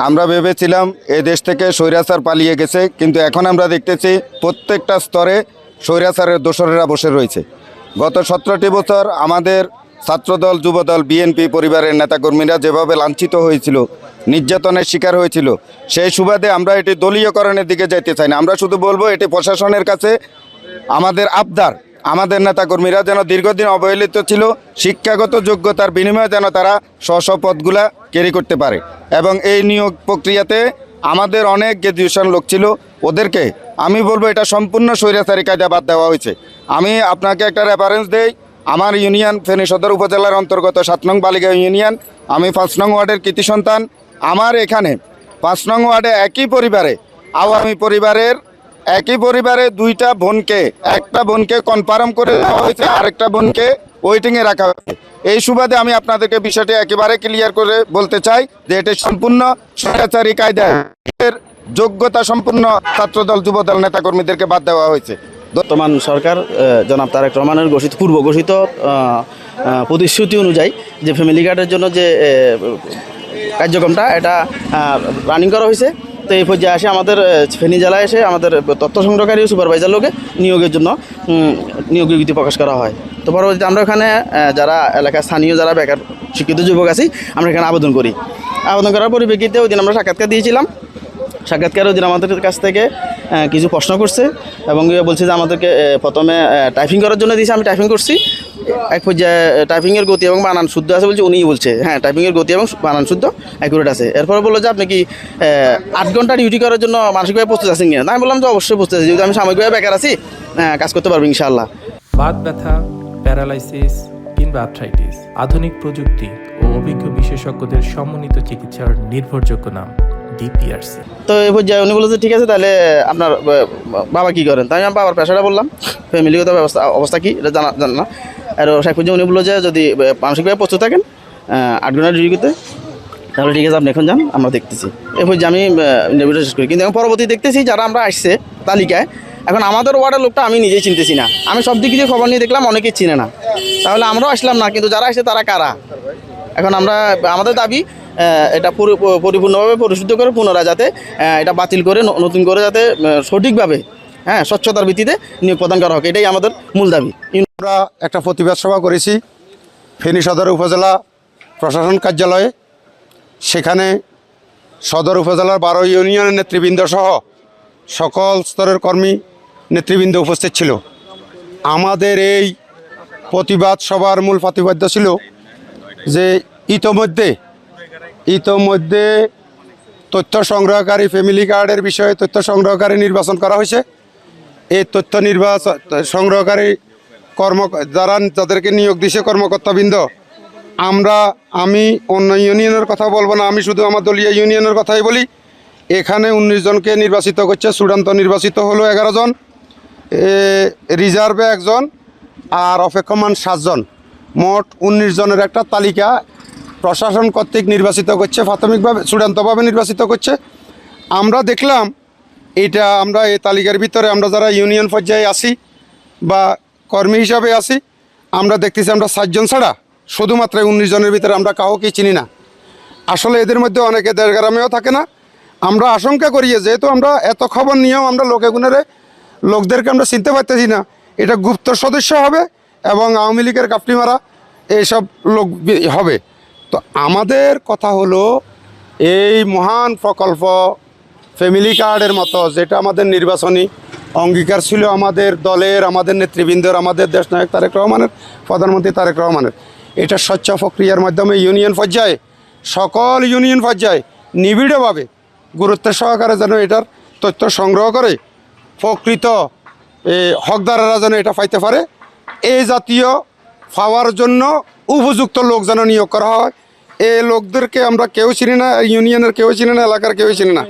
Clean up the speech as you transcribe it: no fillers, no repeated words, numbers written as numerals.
আমরা ভেবেছিলাম এই দেশ থেকে স্বৈরাচার পালিয়ে গেছে, কিন্তু এখন আমরা দেখতেছি প্রত্যেকটা স্তরে স্বৈরাচারের দোসরেরা বসে রয়েছে। গত 17টি বছর আমাদের ছাত্রদল, যুবদল, বিএনপি পরিবারের নেতাকর্মীরা যেভাবে লাঞ্ছিত হয়েছিল, নির্যাতনের শিকার হয়েছিল, সেই সুবাদে আমরা এটি দলীয়করণের দিকে যাইতে চাই না। আমরা শুধু বলবো এটি প্রশাসনের কাছে আমাদের আবদার, আমাদের নেতাকর্মীরা যেন দীর্ঘদিন অবহেলিত ছিল, শিক্ষাগত যোগ্যতার বিনিময়ে যেন তারা স্ব পদগুলা ক্যারি করতে পারে। এবং এই নিয়োগ প্রক্রিয়াতে আমাদের অনেক গ্র্যাজুয়েশন লোক ছিল, ওদেরকে আমি বলবো এটা সম্পূর্ণ স্বৈরাচারী কায়দা বাদ দেওয়া হয়েছে। আমি আপনাকে একটা রেফারেন্স দেই, আমার ইউনিয়ন ফেনী সদর উপজেলার অন্তর্গত 7 নং বালিগাঁও ইউনিয়ন, আমি 5 নং ওয়ার্ডের কৃতি সন্তান। আমার এখানে 5 নং ওয়ার্ডে একই পরিবারে, আওয়ামী পরিবারের একই পরিবারে 2টা বোনকে, একটা বোনকে কনফার্ম করে দেওয়া হয়েছে, আরেকটা বোনকে ওয়েটিংয়ে রাখা হয়েছে। এই সুবাদে আমি আপনাদেরকে বিষয়টি একেবারে ক্লিয়ার করে বলতে চাই যে এটি সম্পূর্ণ স্বৈরাচারী কায়দায় যোগ্যতা সম্পূর্ণ ছাত্রদল, যুবদল নেতাকর্মীদেরকে বাদ দেওয়া হয়েছে। বর্তমান সরকার জনাব তারেক রহমানের পূর্ব ঘোষিত প্রতিশ্রুতি অনুযায়ী যে ফ্যামিলি কার্ডের জন্য যে কার্যক্রমটা এটা রানিং করা হয়েছে। তো এই পর্যায়ে আসে আমাদের ফেনী জেলায় এসে আমাদের তথ্য সংগ্রহকারী সুপারভাইজার লোকে নিয়োগের জন্য নিয়োগ বিজ্ঞপ্তি প্রকাশ করা হয়। তো পরবর্তীতে আমরা এখানে যারা এলাকার স্থানীয় যারা বেকার শিক্ষিত যুবক আছি, আমরা এখানে আবেদন করি। আবেদন করার পরিপ্রেক্ষিতে ওই দিন আমরা সাক্ষাৎকার দিয়েছিলাম। সাক্ষাৎকারের ওই দিন আমাদের কাছ থেকে কিছু প্রশ্ন করছে এবং বলছে যে আমাদেরকে প্রথমে টাইপিং করার জন্য দিয়েছে। আমি টাইপিং করছি, এক পর্যায়ে টাইপিংয়ের গতি এবং বানান শুদ্ধ আছে বলছে, উনিই বলছে হ্যাঁ টাইপিংয়ের গতি এবং বানান শুদ্ধ অ্যাকুরেট আছে। এরপরে বললো যে আপনি কি 8 ঘন্টা ডিউটি করার জন্য মানসিকভাবে প্রস্তুত আছেন কিনা? আমি বললাম যে অবশ্যই প্রস্তুত আছি, যেহেতু আমি সাময়িকভাবে বেকার আছি, কাজ করতে পারবো ইনশাআল্লাহ। বাত ব্যথা, প্যারালাইসিস কিংবা আর্থ্রাইটিস, আধুনিক প্রযুক্তি ও অভিজ্ঞ বিশেষজ্ঞদের সমন্বিত চিকিৎসার নির্ভরযোগ্য নাম ডিপিআরসি। তো এই পর্যায়ে উনি বললো যে ঠিক আছে, তাহলে আপনার বাবা কী করেন? তাই আমি বাবার পেশাটা বললাম, ফ্যামিলিগত অবস্থা কী এটা জানা না। আর শেষ পর্যায়ে উনি বললো যে যদি মানসিকভাবে প্রস্তুত থাকেন 8 ঘন্টা ডিউটি করতে, তাহলে ঠিক আছে আপনি এখন যান, আমরা দেখতেছি। এই পর্যায়ে আমি ইন্টারভিউটা শেষ করি। কিন্তু এখন পরবর্তী দেখতেছি যারা আমরা আসছে তালিকায়, এখন আমাদের ওয়ার্ডের লোকটা আমি নিজেই চিনতেছি না। আমি সব দিক দিয়ে খবর নিয়ে দেখলাম অনেকেই চিনে না, তাহলে আমরাও আসলাম না, কিন্তু যারা আসছে তারা কারা? এখন আমাদের দাবি এটা পরিপূর্ণভাবে পরিশুদ্ধ করে পুনরায় যাতে এটা বাতিল করে নতুন করে যাতে সঠিকভাবে স্বচ্ছতার ভিত্তিতে নিয়োগ প্রদান করা হোক, এটাই আমাদের মূল দাবি। আমরা একটা প্রতিবাদ সভা করেছি ফেনী সদর উপজেলা প্রশাসন কার্যালয়ে। সেখানে সদর উপজেলার 12 ইউনিয়নের নেতৃবৃন্দ সহ সকল স্তরের কর্মী নেতৃবৃন্দ উপস্থিত ছিল। আমাদের এই প্রতিবাদ সভার মূল প্রতিপাদ্য ছিল যে ইতোমধ্যে তথ্য সংগ্রহকারী ফ্যামিলি কার্ডের বিষয়ে তথ্য সংগ্রহকারী নির্বাচন করা হয়েছে। এই তথ্য সংগ্রহকারী যাদেরকে নিয়োগ দিয়েছে কর্মকর্তাবৃন্দ, আমি অন্য ইউনিয়নের কথা বলবো না, আমি শুধু আমার দলীয় ইউনিয়নের কথাই বলি। এখানে 19 জনকে নির্বাচিত করছে, চূড়ান্ত নির্বাচিত হলো 11 জন, রিজার্ভে 1 জন আর অপেক্ষমান 7 জন, মোট 19 জনের একটা তালিকা প্রশাসন কর্তৃক নির্বাচিত করছে, প্রাথমিকভাবে চূড়ান্তভাবে নির্বাচিত করছে। আমরা দেখলাম আমরা এই তালিকার ভিতরে আমরা যারা ইউনিয়ন পর্যায়ে আছি বা কর্মী হিসাবে আছি, আমরা দেখতেছি আমরা 7 জন ছাড়া শুধুমাত্র 19 জনের ভিতরে আমরা কাউকেই চিনি না। আসলে এদের মধ্যে অনেকে দেশ গ্রামেও থাকে না। আমরা আশঙ্কা করি যেহেতু আমরা এত খবর নিয়েও আমরা লোকদেরকে আমরা চিনতে পারতেছি না, এটা গুপ্ত সদস্য হবে এবং আওয়ামী লীগের কাপড়ি মারা এইসব লোক হবে। তো আমাদের কথা হলো এই মহান প্রকল্প ফ্যামিলি কার্ডের মতো, যেটা আমাদের নির্বাচনী অঙ্গীকার ছিল আমাদের দলের, আমাদের নেতৃবৃন্দর, আমাদের দেশনায়ক তারেক রহমানের, প্রধানমন্ত্রী তারেক রহমানের, এটা স্বচ্ছ প্রক্রিয়ার মাধ্যমে ইউনিয়ন পর্যায়ে, সকল ইউনিয়ন পর্যায়ে নিবিড়ভাবে গুরুত্বের সহকারে যেন এটার তথ্য সংগ্রহ করে প্রকৃত হকদাররা যেন এটা পাইতে পারে, এই জাতীয় পাওয়ার জন্য উপযুক্ত লোক যেন নিয়োগ করা হয়। এই লোকদেরকে আমরা কেউ চিনি না, ইউনিয়নের কেউ চিনি না, এলাকার কেউ চিনি না।